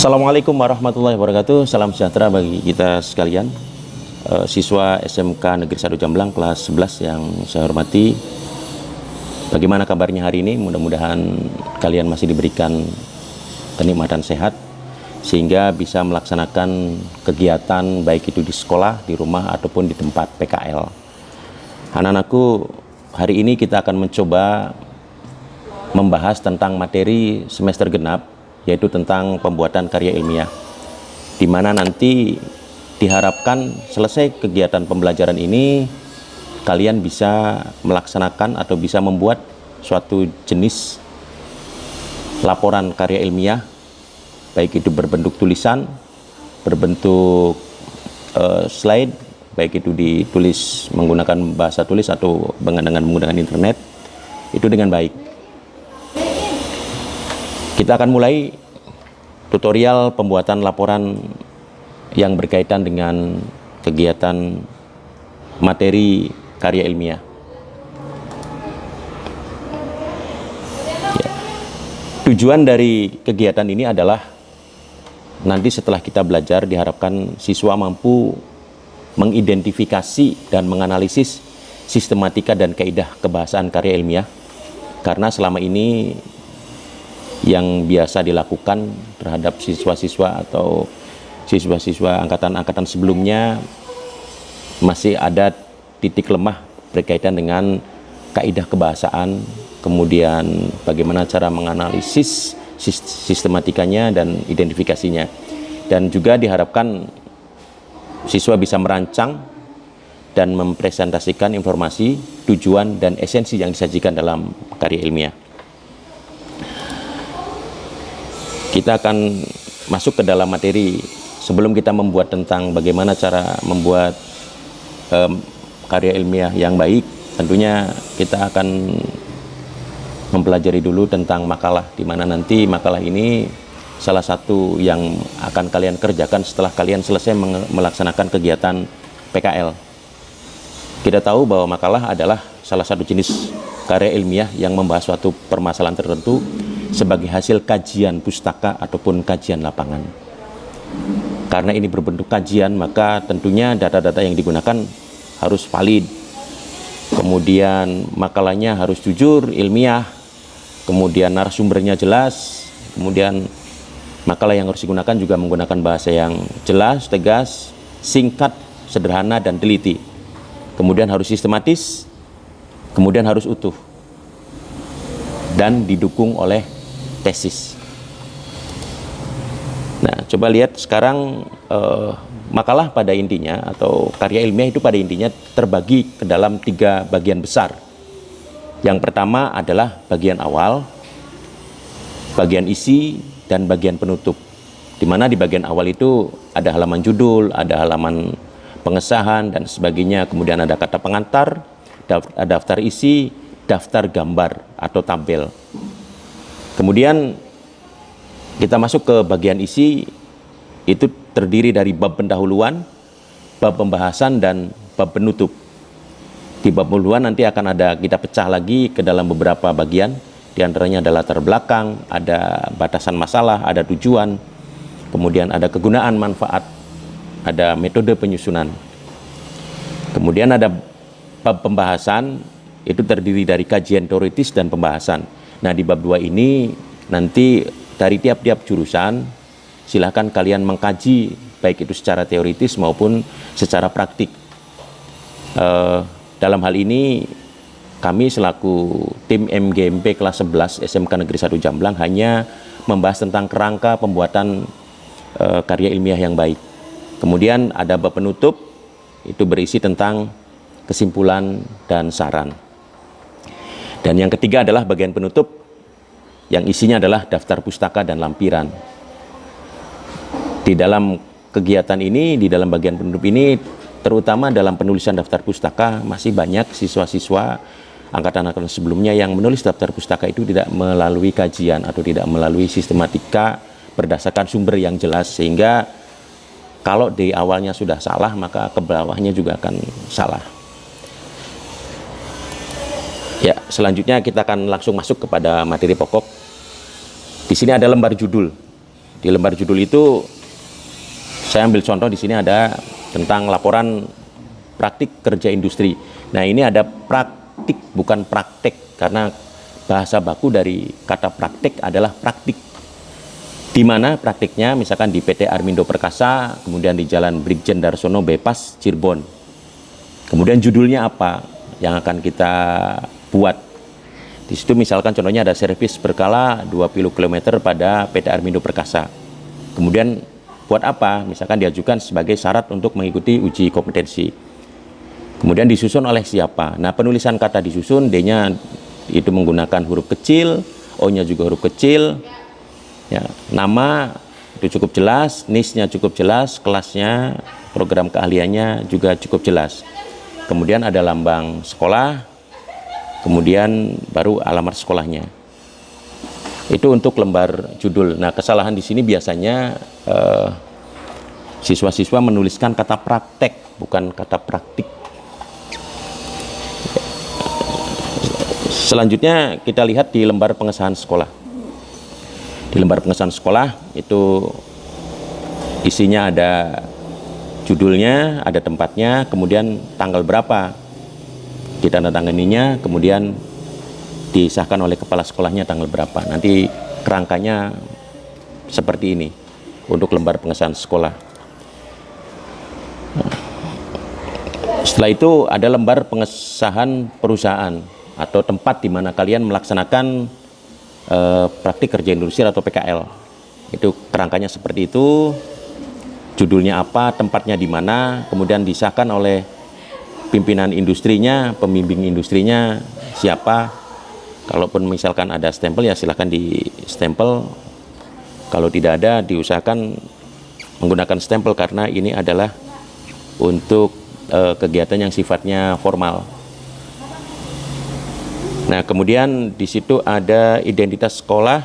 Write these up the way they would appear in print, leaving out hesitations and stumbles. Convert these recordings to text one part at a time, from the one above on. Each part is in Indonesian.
Assalamualaikum warahmatullahi wabarakatuh. Salam sejahtera bagi kita sekalian. Siswa SMK Negeri 1 Jamblang kelas 11 yang saya hormati. Bagaimana kabarnya hari ini? Mudah-mudahan kalian masih diberikan kenikmatan sehat sehingga bisa melaksanakan kegiatan baik itu di sekolah, di rumah ataupun di tempat PKL. Anak-anakku, hari ini kita akan mencoba membahas tentang materi semester genap, yaitu tentang pembuatan karya ilmiah, di mana nanti diharapkan selesai kegiatan pembelajaran ini kalian bisa melaksanakan atau bisa membuat suatu jenis laporan karya ilmiah, baik itu berbentuk tulisan, berbentuk slide, baik itu ditulis menggunakan bahasa tulis atau dengan menggunakan internet, itu dengan baik. Kita akan mulai tutorial pembuatan laporan yang berkaitan dengan kegiatan materi karya ilmiah. Ya. Tujuan dari kegiatan ini adalah nanti setelah kita belajar diharapkan siswa mampu mengidentifikasi dan menganalisis sistematika dan kaidah kebahasaan karya ilmiah, karena selama ini yang biasa dilakukan terhadap siswa-siswa atau siswa-siswa angkatan-angkatan sebelumnya masih ada titik lemah berkaitan dengan kaidah kebahasaan, kemudian bagaimana cara menganalisis sistematikanya dan identifikasinya. Dan juga diharapkan siswa bisa merancang dan mempresentasikan informasi, tujuan, dan esensi yang disajikan dalam karya ilmiah. Kita akan masuk ke dalam materi. Sebelum kita membuat tentang bagaimana cara membuat karya ilmiah yang baik, tentunya kita akan mempelajari dulu tentang makalah, di mana nanti makalah ini salah satu yang akan kalian kerjakan setelah kalian selesai melaksanakan kegiatan PKL. Kita tahu bahwa makalah adalah salah satu jenis karya ilmiah yang membahas suatu permasalahan tertentu sebagai hasil kajian pustaka ataupun kajian lapangan. Karena ini berbentuk kajian, maka tentunya data-data yang digunakan harus valid. Kemudian makalahnya harus jujur, ilmiah. Kemudian narasumbernya jelas. Kemudian makalah yang harus digunakan juga menggunakan bahasa yang jelas, tegas, singkat, sederhana, dan teliti. Kemudian harus sistematis. Kemudian harus utuh. Dan didukung oleh tesis. Nah, coba lihat sekarang makalah pada intinya atau karya ilmiah itu pada intinya terbagi ke dalam 3 bagian besar. Yang pertama adalah bagian awal, bagian isi, dan bagian penutup. Di mana di bagian awal itu ada halaman judul, ada halaman pengesahan dan sebagainya, kemudian ada kata pengantar, daftar isi, daftar gambar atau tabel. Kemudian kita masuk ke bagian isi, itu terdiri dari bab pendahuluan, bab pembahasan, dan bab penutup. Di bab pendahuluan nanti akan ada kita pecah lagi ke dalam beberapa bagian, di antaranya ada latar belakang, ada batasan masalah, ada tujuan, kemudian ada kegunaan manfaat, ada metode penyusunan. Kemudian ada bab pembahasan, itu terdiri dari kajian teoritis dan pembahasan. Nah, di bab 2 ini nanti dari tiap-tiap jurusan silahkan kalian mengkaji baik itu secara teoritis maupun secara praktik. Dalam hal ini kami selaku tim MGMP kelas 11 SMK Negeri 1 Jamblang hanya membahas tentang kerangka pembuatan karya ilmiah yang baik. Kemudian ada bab penutup, itu berisi tentang kesimpulan dan saran. Dan yang ketiga adalah bagian penutup yang isinya adalah daftar pustaka dan lampiran. Di dalam kegiatan ini, di dalam bagian penutup ini, terutama dalam penulisan daftar pustaka, masih banyak siswa-siswa angkatan-angkatan sebelumnya yang menulis daftar pustaka itu tidak melalui kajian atau tidak melalui sistematika berdasarkan sumber yang jelas, sehingga kalau di awalnya sudah salah, maka ke bawahnya juga akan salah. Ya, selanjutnya kita akan langsung masuk kepada materi pokok. Di sini ada lembar judul. Di lembar judul itu saya ambil contoh di sini ada tentang laporan praktik kerja industri. Nah, ini ada praktik bukan praktek, karena bahasa baku dari kata praktek adalah praktik. Di mana praktiknya misalkan di PT Armindo Perkasa, kemudian di Jalan Brigjen Darsono Bypass Cirebon. Kemudian judulnya apa yang akan kita buat. Di situ misalkan contohnya ada servis berkala 20 km pada PT Armindo Perkasa. Kemudian buat apa? Misalkan diajukan sebagai syarat untuk mengikuti uji kompetensi. Kemudian disusun oleh siapa? Nah, penulisan kata disusun, D-nya itu menggunakan huruf kecil, O-nya juga huruf kecil. Ya, nama itu cukup jelas, NIS-nya cukup jelas, kelasnya, program keahliannya juga cukup jelas. Kemudian ada lambang sekolah, kemudian baru alamat sekolahnya. Itu untuk lembar judul. Nah, kesalahan di sini biasanya siswa-siswa menuliskan kata praktek, bukan kata praktik. Selanjutnya kita lihat di lembar pengesahan sekolah. Di lembar pengesahan sekolah itu isinya ada judulnya, ada tempatnya, kemudian tanggal berapa ditandatanganinya, kemudian disahkan oleh kepala sekolahnya tanggal berapa. Nanti kerangkanya seperti ini untuk lembar pengesahan sekolah. Setelah itu ada lembar pengesahan perusahaan atau tempat di mana kalian melaksanakan praktik kerja industri atau PKL. Itu kerangkanya seperti itu, judulnya apa, tempatnya di mana, kemudian disahkan oleh pimpinan industrinya, pembimbing industrinya siapa. Kalaupun misalkan ada stempel ya silahkan di stempel. Kalau tidak ada diusahakan menggunakan stempel karena ini adalah untuk kegiatan yang sifatnya formal. Nah, kemudian di situ ada identitas sekolah.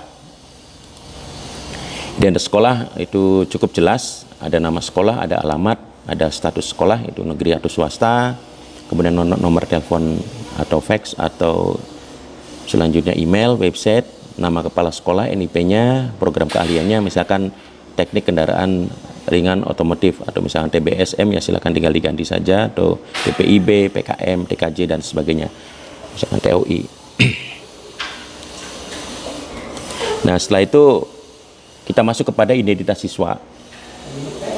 Identitas sekolah itu cukup jelas, ada nama sekolah, ada alamat, ada status sekolah itu negeri atau swasta, kemudian nomor telepon atau fax atau selanjutnya email, website, nama kepala sekolah, NIP-nya, program keahliannya, misalkan teknik kendaraan ringan otomotif atau misalkan TBSM ya silakan tinggal diganti saja, atau TPIB, PKM, TKJ dan sebagainya, misalkan TOI. Nah, setelah itu kita masuk kepada identitas siswa.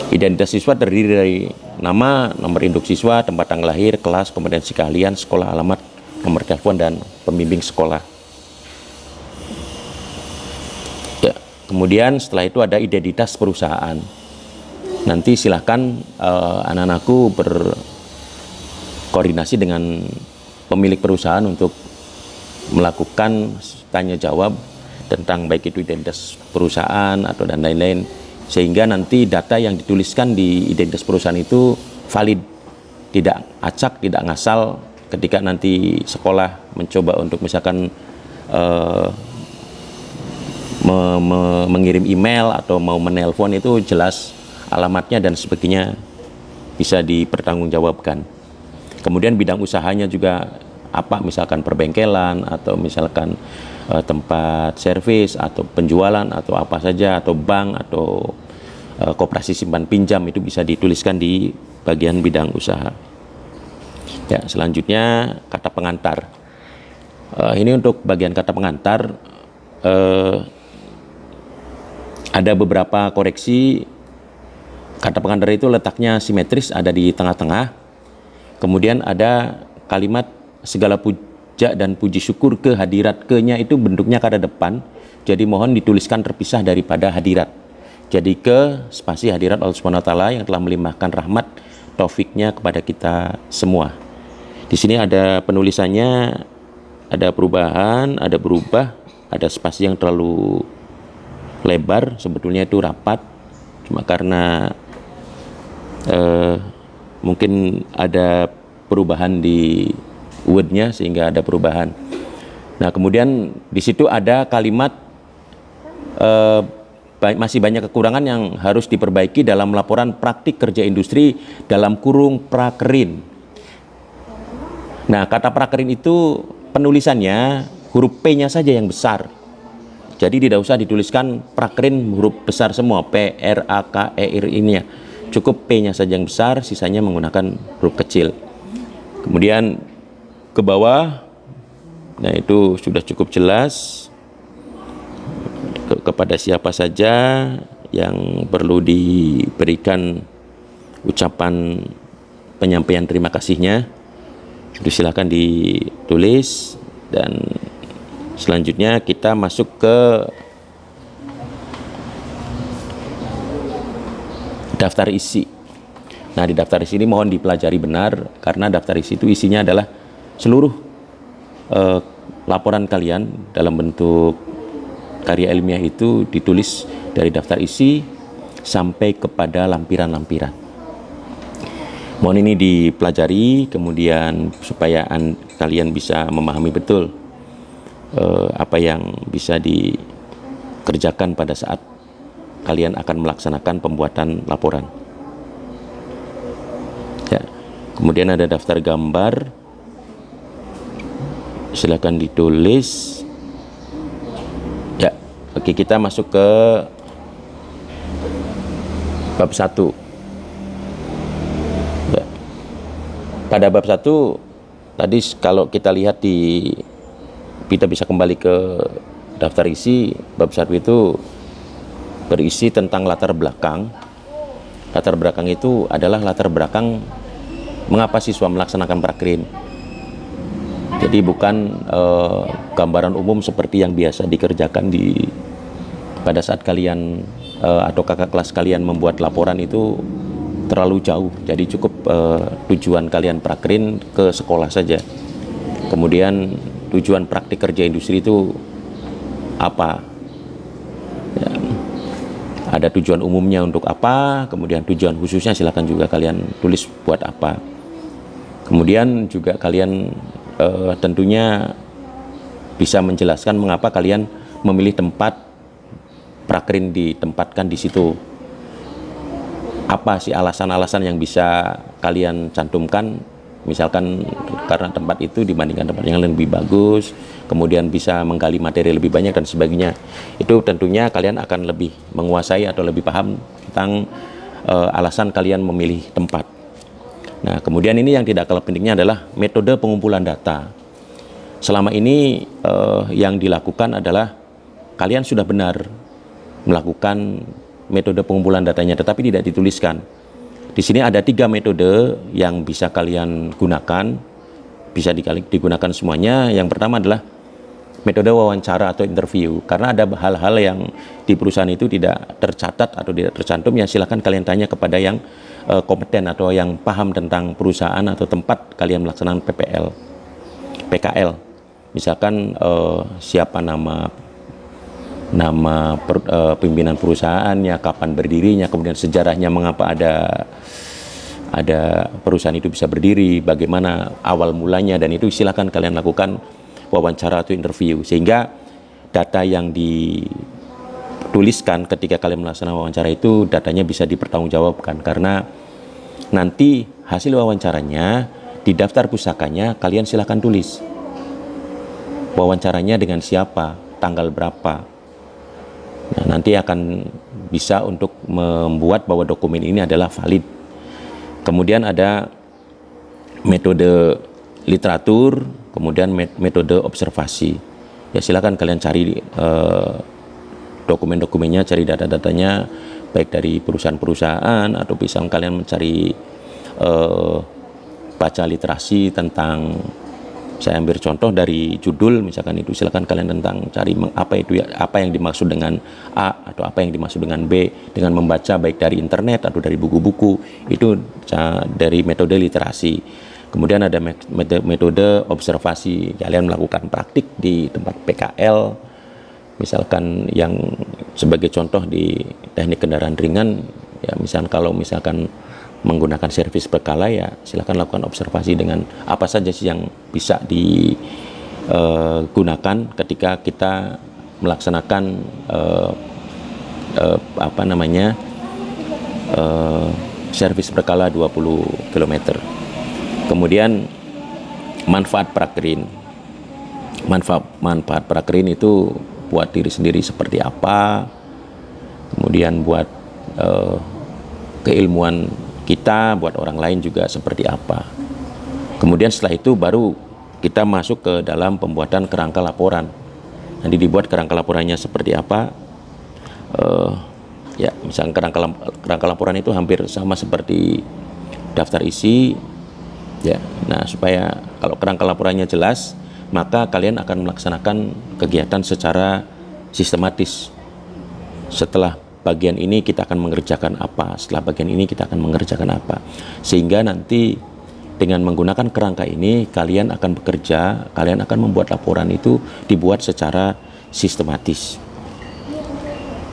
Identitas siswa terdiri dari nama, nomor induk siswa, tempat tanggal lahir, kelas, kompetensi keahlian, sekolah, alamat, nomor telepon, dan pembimbing sekolah. Ya, kemudian setelah itu ada identitas perusahaan. Nanti silahkan anak-anakku berkoordinasi dengan pemilik perusahaan untuk melakukan tanya jawab tentang baik itu identitas perusahaan atau dan lain-lain, sehingga nanti data yang dituliskan di identitas perusahaan itu valid, tidak acak, tidak ngasal. Ketika nanti sekolah mencoba untuk misalkan mengirim email atau mau menelpon, itu jelas alamatnya dan sebagainya bisa dipertanggungjawabkan. Kemudian bidang usahanya juga apa, misalkan perbengkelan atau misalkan tempat servis atau penjualan atau apa saja, atau bank atau koperasi simpan pinjam, itu bisa dituliskan di bagian bidang usaha. Ya, selanjutnya kata pengantar. Ini untuk bagian kata pengantar ada beberapa koreksi. Kata pengantar itu letaknya simetris, ada di tengah-tengah. Kemudian ada kalimat segala puja dan puji syukur kehadirat, ke-nya itu bentuknya kada depan, jadi mohon dituliskan terpisah daripada hadirat. Jadi ke spasi hadirat Allah Subhanahu wa taala yang telah melimpahkan rahmat taufiknya kepada kita semua. Di sini ada penulisannya, ada perubahan, ada berubah, ada spasi yang terlalu lebar, sebetulnya itu rapat, cuma karena mungkin ada perubahan di word-nya sehingga ada perubahan. Nah, kemudian di situ ada kalimat masih banyak kekurangan yang harus diperbaiki dalam laporan praktik kerja industri dalam kurung prakerin. Nah, kata prakerin itu penulisannya huruf P-nya saja yang besar. Jadi tidak usah dituliskan prakrin huruf besar semua, P, R, A, K, E, R ini ya. Cukup P-nya saja yang besar, sisanya menggunakan huruf kecil. Kemudian ke bawah, nah itu sudah cukup jelas kepada siapa saja yang perlu diberikan ucapan penyampaian terima kasihnya. Itu silakan ditulis, dan selanjutnya kita masuk ke daftar isi. Nah, di daftar isi ini mohon dipelajari benar, karena daftar isi itu isinya adalah seluruh laporan kalian dalam bentuk karya ilmiah itu ditulis dari daftar isi sampai kepada lampiran-lampiran. Mohon ini dipelajari, kemudian supaya kalian bisa memahami betul apa yang bisa dikerjakan pada saat kalian akan melaksanakan pembuatan laporan. Ya. Kemudian ada daftar gambar, silakan ditulis. Ya, oke, kita masuk ke bab 1. Ya. Pada bab 1 tadi kalau kita lihat kita bisa kembali ke daftar isi. Bab 1 itu berisi tentang latar belakang. Latar belakang itu adalah latar belakang mengapa siswa melaksanakan prakrin. Jadi bukan gambaran umum seperti yang biasa dikerjakan pada saat kalian atau kakak kelas kalian membuat laporan itu terlalu jauh. Jadi cukup tujuan kalian prakrin ke sekolah saja. Kemudian tujuan praktik kerja industri itu apa? Ya, ada tujuan umumnya untuk apa, kemudian tujuan khususnya silakan juga kalian tulis buat apa. Kemudian juga kalian tentunya bisa menjelaskan mengapa kalian memilih tempat prakrin ditempatkan di situ. Apa sih alasan-alasan yang bisa kalian cantumkan? Misalkan karena tempat itu dibandingkan tempat yang lebih bagus, kemudian bisa menggali materi lebih banyak dan sebagainya. Itu tentunya kalian akan lebih menguasai atau lebih paham tentang alasan kalian memilih tempat. Nah, kemudian ini yang tidak kalah pentingnya adalah metode pengumpulan data. Selama ini yang dilakukan adalah kalian sudah benar melakukan metode pengumpulan datanya, tetapi tidak dituliskan. Di sini ada 3 metode yang bisa kalian gunakan, bisa digunakan semuanya. Yang pertama adalah metode wawancara atau interview, karena ada hal-hal yang di perusahaan itu tidak tercatat atau tidak tercantum, ya silakan kalian tanya kepada yang kompeten atau yang paham tentang perusahaan atau tempat kalian melaksanakan PKL. Misalkan siapa nama pimpinan perusahaannya, kapan berdirinya, kemudian sejarahnya, mengapa ada perusahaan itu bisa berdiri, bagaimana awal mulanya, dan itu silakan kalian lakukan wawancara atau interview, sehingga data yang dituliskan ketika kalian melaksanakan wawancara itu datanya bisa dipertanggungjawabkan, karena nanti hasil wawancaranya di daftar pusakanya kalian silakan tulis wawancaranya dengan siapa, tanggal berapa. Nah, nanti akan bisa untuk membuat bahwa dokumen ini adalah valid. Kemudian ada metode literatur, kemudian metode observasi. Ya silakan kalian cari dokumen-dokumennya, cari data-datanya, baik dari perusahaan-perusahaan atau bisa kalian mencari baca literasi tentang, saya ambil contoh dari judul misalkan itu, silakan kalian cari apa yang dimaksud dengan A atau apa yang dimaksud dengan B dengan membaca baik dari internet atau dari buku-buku, itu dari metode literasi. Kemudian ada metode observasi, kalian melakukan praktik di tempat PKL, misalkan yang sebagai contoh di teknik kendaraan ringan, ya misalkan menggunakan servis berkala, ya silakan lakukan observasi dengan apa saja sih yang bisa digunakan ketika kita melaksanakan servis berkala 20 km. Kemudian manfaat prakrin. Manfaat prakrin itu buat diri sendiri seperti apa, kemudian buat keilmuan kita, buat orang lain juga seperti apa. Kemudian setelah itu baru kita masuk ke dalam pembuatan kerangka laporan. Nanti dibuat kerangka laporannya seperti apa. Ya, misalnya kerangka laporan itu hampir sama seperti daftar isi. Ya, nah supaya kalau kerangka laporannya jelas, maka kalian akan melaksanakan kegiatan secara sistematis. Setelah bagian ini kita akan mengerjakan apa, setelah bagian ini kita akan mengerjakan apa, sehingga nanti dengan menggunakan kerangka ini kalian akan bekerja, kalian akan membuat laporan itu dibuat secara sistematis.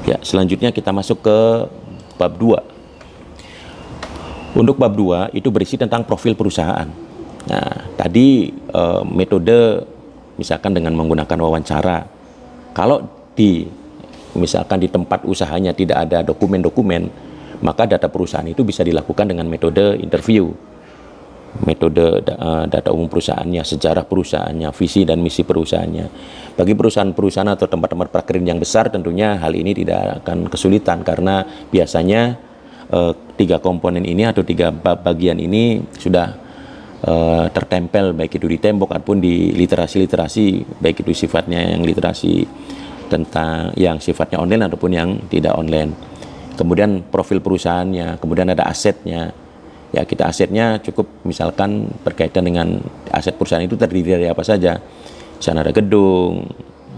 Ya, selanjutnya kita masuk ke bab 2. Untuk bab 2 itu berisi tentang profil perusahaan. Nah, tadi metode misalkan dengan menggunakan wawancara. Kalau misalkan di tempat usahanya tidak ada dokumen-dokumen, maka data perusahaan itu bisa dilakukan dengan metode interview. Metode data umum perusahaannya, sejarah perusahaannya, visi dan misi perusahaannya. Bagi perusahaan-perusahaan atau tempat-tempat prakerin yang besar tentunya hal ini tidak akan kesulitan, karena biasanya 3 komponen ini atau 3 bagian ini sudah tertempel baik itu di tembok ataupun di literasi-literasi, baik itu sifatnya yang literasi tentang yang sifatnya online ataupun yang tidak online. Kemudian profil perusahaannya, kemudian ada asetnya. Ya, kita asetnya cukup misalkan berkaitan dengan aset perusahaan itu terdiri dari apa saja. Di sana ada gedung,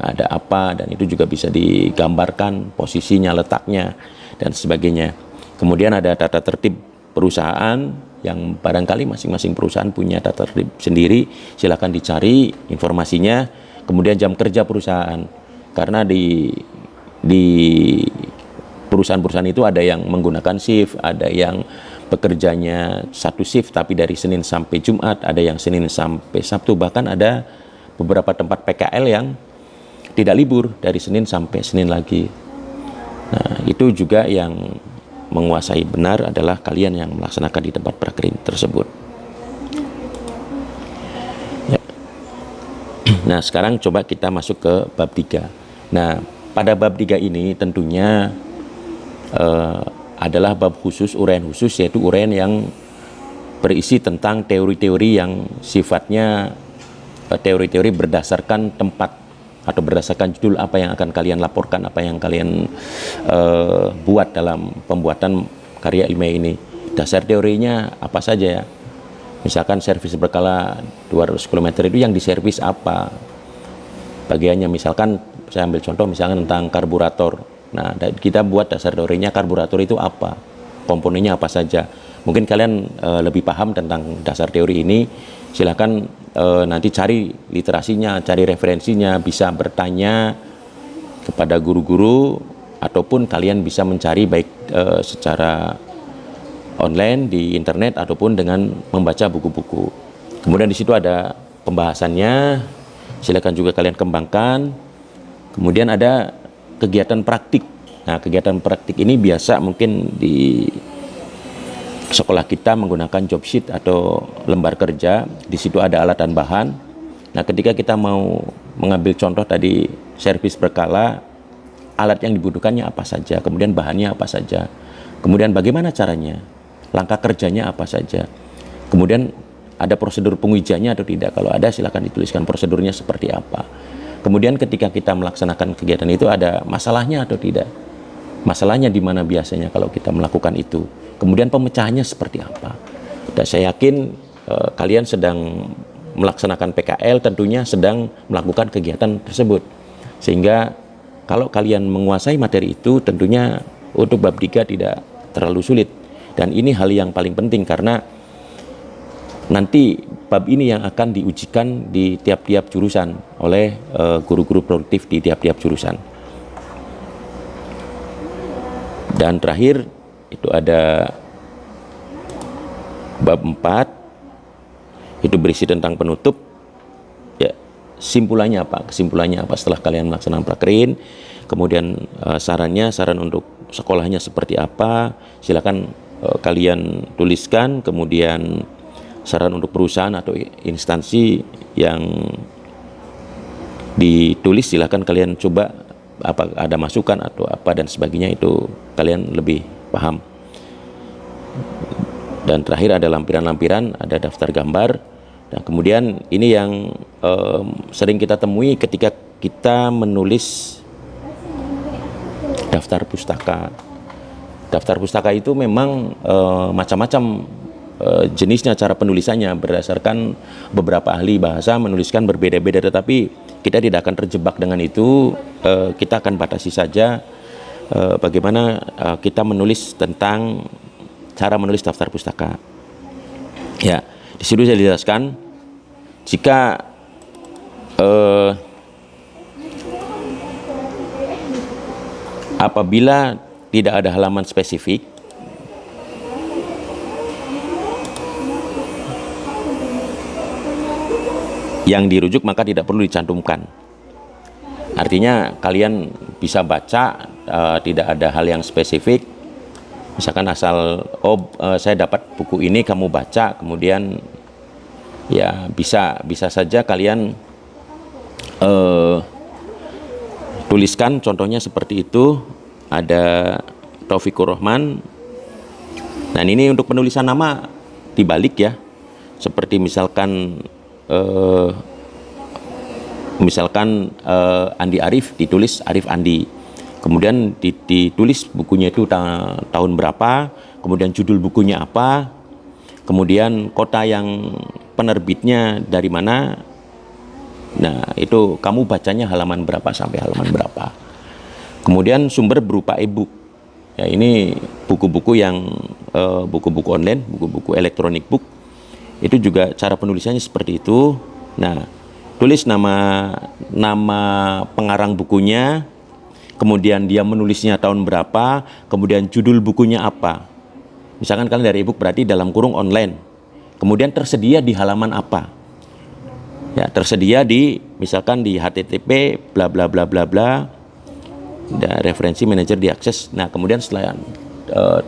ada apa, dan itu juga bisa digambarkan posisinya, letaknya, dan sebagainya. Kemudian ada tata tertib perusahaan yang barangkali masing-masing perusahaan punya tata tertib sendiri, silakan dicari informasinya. Kemudian jam kerja perusahaan, karena di perusahaan-perusahaan itu ada yang menggunakan shift, ada yang bekerjanya 1 shift tapi dari Senin sampai Jumat, ada yang Senin sampai Sabtu, bahkan ada beberapa tempat PKL yang tidak libur dari Senin sampai Senin lagi. Nah, itu juga yang menguasai benar adalah kalian yang melaksanakan di tempat prakerin tersebut. Ya. Nah, sekarang coba kita masuk ke bab 3. Nah, pada bab 3 ini tentunya adalah bab khusus, uraian khusus, yaitu uraian yang berisi tentang teori-teori yang sifatnya teori-teori berdasarkan tempat atau berdasarkan judul apa yang akan kalian laporkan, apa yang kalian buat dalam pembuatan karya ilmiah ini. Dasar teorinya apa saja ya? Misalkan servis berkala 200 km itu yang diservis apa? Bagiannya misalkan saya ambil contoh misalkan tentang karburator. Nah, kita buat dasar teorinya karburator itu apa, komponennya apa saja. Mungkin kalian lebih paham tentang dasar teori ini, silakan nanti cari literasinya, cari referensinya, bisa bertanya kepada guru-guru, ataupun kalian bisa mencari baik secara online di internet ataupun dengan membaca buku-buku. Kemudian di situ ada pembahasannya, silakan juga kalian kembangkan. Kemudian ada kegiatan praktik. Nah, kegiatan praktik ini biasa mungkin di sekolah kita menggunakan job sheet atau lembar kerja. Di situ ada alat dan bahan. Nah, ketika kita mau mengambil contoh tadi servis berkala, alat yang dibutuhkannya apa saja, kemudian bahannya apa saja, kemudian bagaimana caranya, langkah kerjanya apa saja, kemudian ada prosedur pengujiannya atau tidak. Kalau ada, silakan dituliskan prosedurnya seperti apa. Kemudian ketika kita melaksanakan kegiatan itu ada masalahnya atau tidak, masalahnya di mana biasanya kalau kita melakukan itu, kemudian pemecahannya seperti apa. Dan saya yakin kalian sedang melaksanakan PKL, tentunya sedang melakukan kegiatan tersebut, sehingga kalau kalian menguasai materi itu tentunya untuk bab 3 tidak terlalu sulit. Dan ini hal yang paling penting karena nanti bab ini yang akan diujikan di tiap-tiap jurusan oleh guru-guru produktif di tiap-tiap jurusan. Dan terakhir itu ada bab 4, itu berisi tentang penutup. Ya, kesimpulannya apa setelah kalian melaksanakan prakerin, kemudian saran untuk sekolahnya seperti apa, silakan kalian tuliskan. Kemudian saran untuk perusahaan atau instansi yang ditulis, silakan kalian coba apa ada masukan atau apa dan sebagainya, itu kalian lebih paham. Dan terakhir ada lampiran-lampiran, ada daftar gambar. Nah, kemudian ini yang sering kita temui ketika kita menulis daftar pustaka. Daftar pustaka itu memang macam-macam jenisnya, cara penulisannya berdasarkan beberapa ahli bahasa menuliskan berbeda-beda, tetapi kita tidak akan terjebak dengan itu. Kita akan batasi saja bagaimana kita menulis tentang cara menulis daftar pustaka. Ya, di situ saya jelaskan jika apabila tidak ada halaman spesifik, yang dirujuk maka tidak perlu dicantumkan. Artinya kalian bisa baca, tidak ada hal yang spesifik. Misalkan asal saya dapat buku ini, kamu baca, kemudian ya bisa saja kalian tuliskan contohnya seperti itu. Ada Taufikur Rahman. Nah, ini untuk penulisan nama dibalik ya, seperti misalkan Andi Arif, ditulis Arif Andi. Kemudian ditulis bukunya itu tahun berapa, kemudian judul bukunya apa, kemudian kota yang penerbitnya dari mana. Nah, itu kamu bacanya halaman berapa sampai halaman berapa. Kemudian sumber berupa e-book. Ya, ini buku-buku yang buku-buku online, buku-buku elektronik book. Itu juga cara penulisannya seperti itu. Nah, tulis nama pengarang bukunya, kemudian dia menulisnya tahun berapa, kemudian judul bukunya apa. Misalkan kalian dari e-book berarti dalam kurung online. Kemudian tersedia di halaman apa? Ya, tersedia di misalkan di http bla bla bla bla bla, dan referensi manajer diakses. Nah, kemudian setelah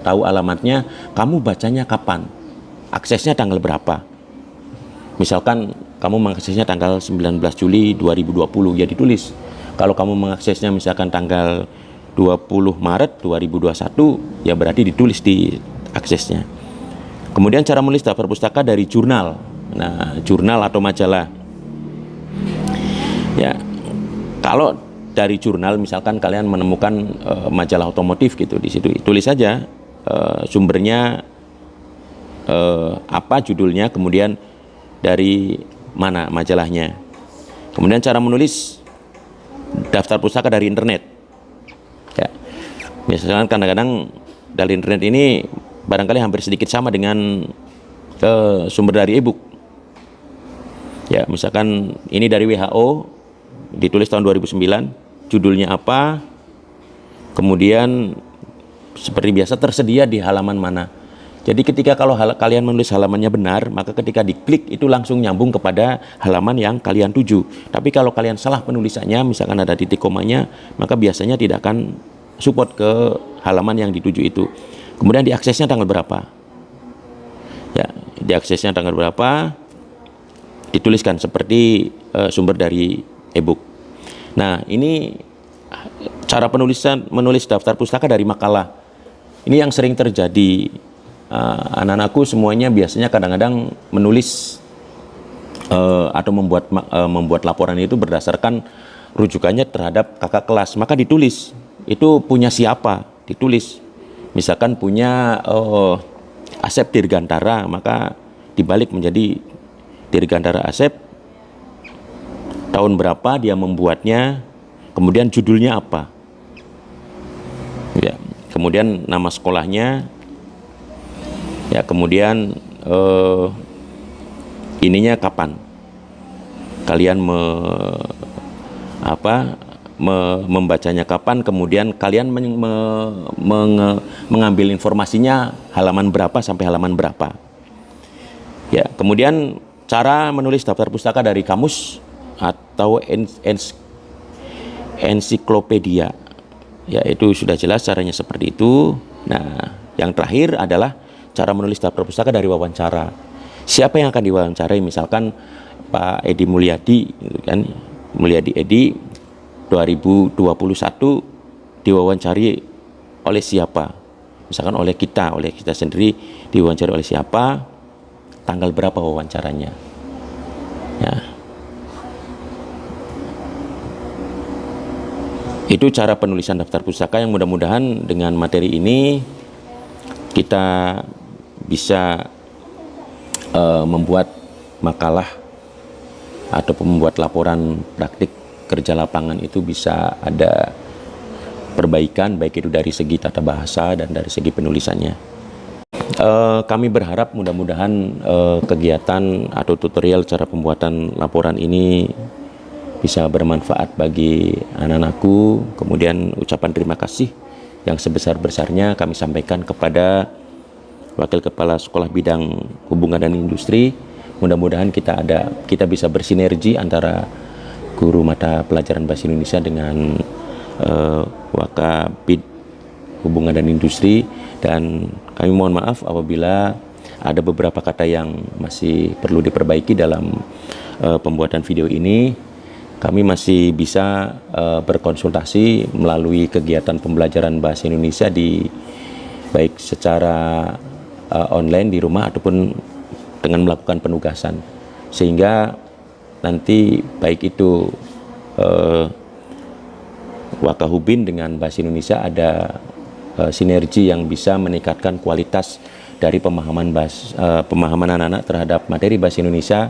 tahu alamatnya, kamu bacanya kapan? Aksesnya tanggal berapa? Misalkan kamu mengaksesnya tanggal 19 Juli 2020, ya ditulis. Kalau kamu mengaksesnya misalkan tanggal 20 Maret 2021, ya berarti ditulis di aksesnya. Kemudian cara menulis daftar pustaka dari jurnal. Nah, jurnal atau majalah. Ya, kalau dari jurnal misalkan kalian menemukan majalah otomotif gitu, di situ tulis saja sumbernya apa, judulnya, kemudian dari mana majalahnya. Kemudian cara menulis daftar pustaka dari internet. Ya, misalkan kadang-kadang dari internet ini barangkali hampir sedikit sama dengan sumber dari e-book. Ya, misalkan ini dari WHO, ditulis tahun 2009, judulnya apa, kemudian seperti biasa tersedia di halaman mana. Jadi ketika kalau kalian menulis halamannya benar, maka ketika diklik itu langsung nyambung kepada halaman yang kalian tuju. Tapi kalau kalian salah penulisannya, misalkan ada titik komanya, maka biasanya tidak akan support ke halaman yang dituju itu. Kemudian diaksesnya tanggal berapa? Ya, diaksesnya tanggal berapa? Dituliskan seperti sumber dari e-book. Nah, ini cara menulis daftar pustaka dari makalah. Ini yang sering terjadi. Anak-anakku semuanya biasanya kadang-kadang menulis atau membuat laporan itu berdasarkan rujukannya terhadap kakak kelas, maka ditulis itu punya siapa, ditulis. Misalkan punya Asep Dirgantara, maka dibalik menjadi Dirgantara Asep, tahun berapa dia membuatnya, kemudian judulnya apa, ya, kemudian nama sekolahnya. Ya, kemudian ininya kapan kalian membacanya kapan, kemudian kalian mengambil informasinya halaman berapa sampai halaman berapa. Ya, kemudian cara menulis daftar pustaka dari kamus atau ensiklopedia. Ya, itu sudah jelas caranya seperti itu. Nah, yang terakhir adalah cara menulis daftar pustaka dari wawancara. Siapa yang akan diwawancarai? Misalkan Pak Edi Mulyadi, gitu kan, Mulyadi Edi, 2021 diwawancari oleh siapa? Misalkan oleh kita sendiri diwawancara oleh siapa, tanggal berapa wawancaranya. Ya. Itu cara penulisan daftar pustaka yang mudah-mudahan dengan materi ini kita bisa membuat makalah atau membuat laporan praktik kerja lapangan itu bisa ada perbaikan, baik itu dari segi tata bahasa dan dari segi penulisannya. Kami berharap mudah-mudahan kegiatan atau tutorial cara pembuatan laporan ini bisa bermanfaat bagi anak-anakku. Kemudian ucapan terima kasih yang sebesar-besarnya kami sampaikan kepada Wakil Kepala Sekolah Bidang Hubungan dan Industri. Mudah-mudahan kita bisa bersinergi antara guru mata pelajaran Bahasa Indonesia dengan Wakabid Hubungan dan Industri, dan kami mohon maaf apabila ada beberapa kata yang masih perlu diperbaiki dalam pembuatan video ini. Kami masih bisa berkonsultasi melalui kegiatan pembelajaran Bahasa Indonesia baik secara online di rumah ataupun dengan melakukan penugasan, sehingga nanti baik itu Wakahubin dengan Bahasa Indonesia ada sinergi yang bisa meningkatkan kualitas dari pemahaman anak-anak terhadap materi Bahasa Indonesia,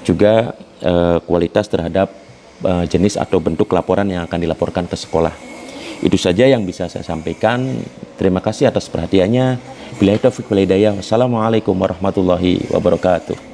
juga kualitas terhadap jenis atau bentuk laporan yang akan dilaporkan ke sekolah. Itu saja yang bisa saya sampaikan. Terima kasih atas perhatiannya. Billahi taufiq wal hidayah. Wassalamualaikum warahmatullahi wabarakatuh.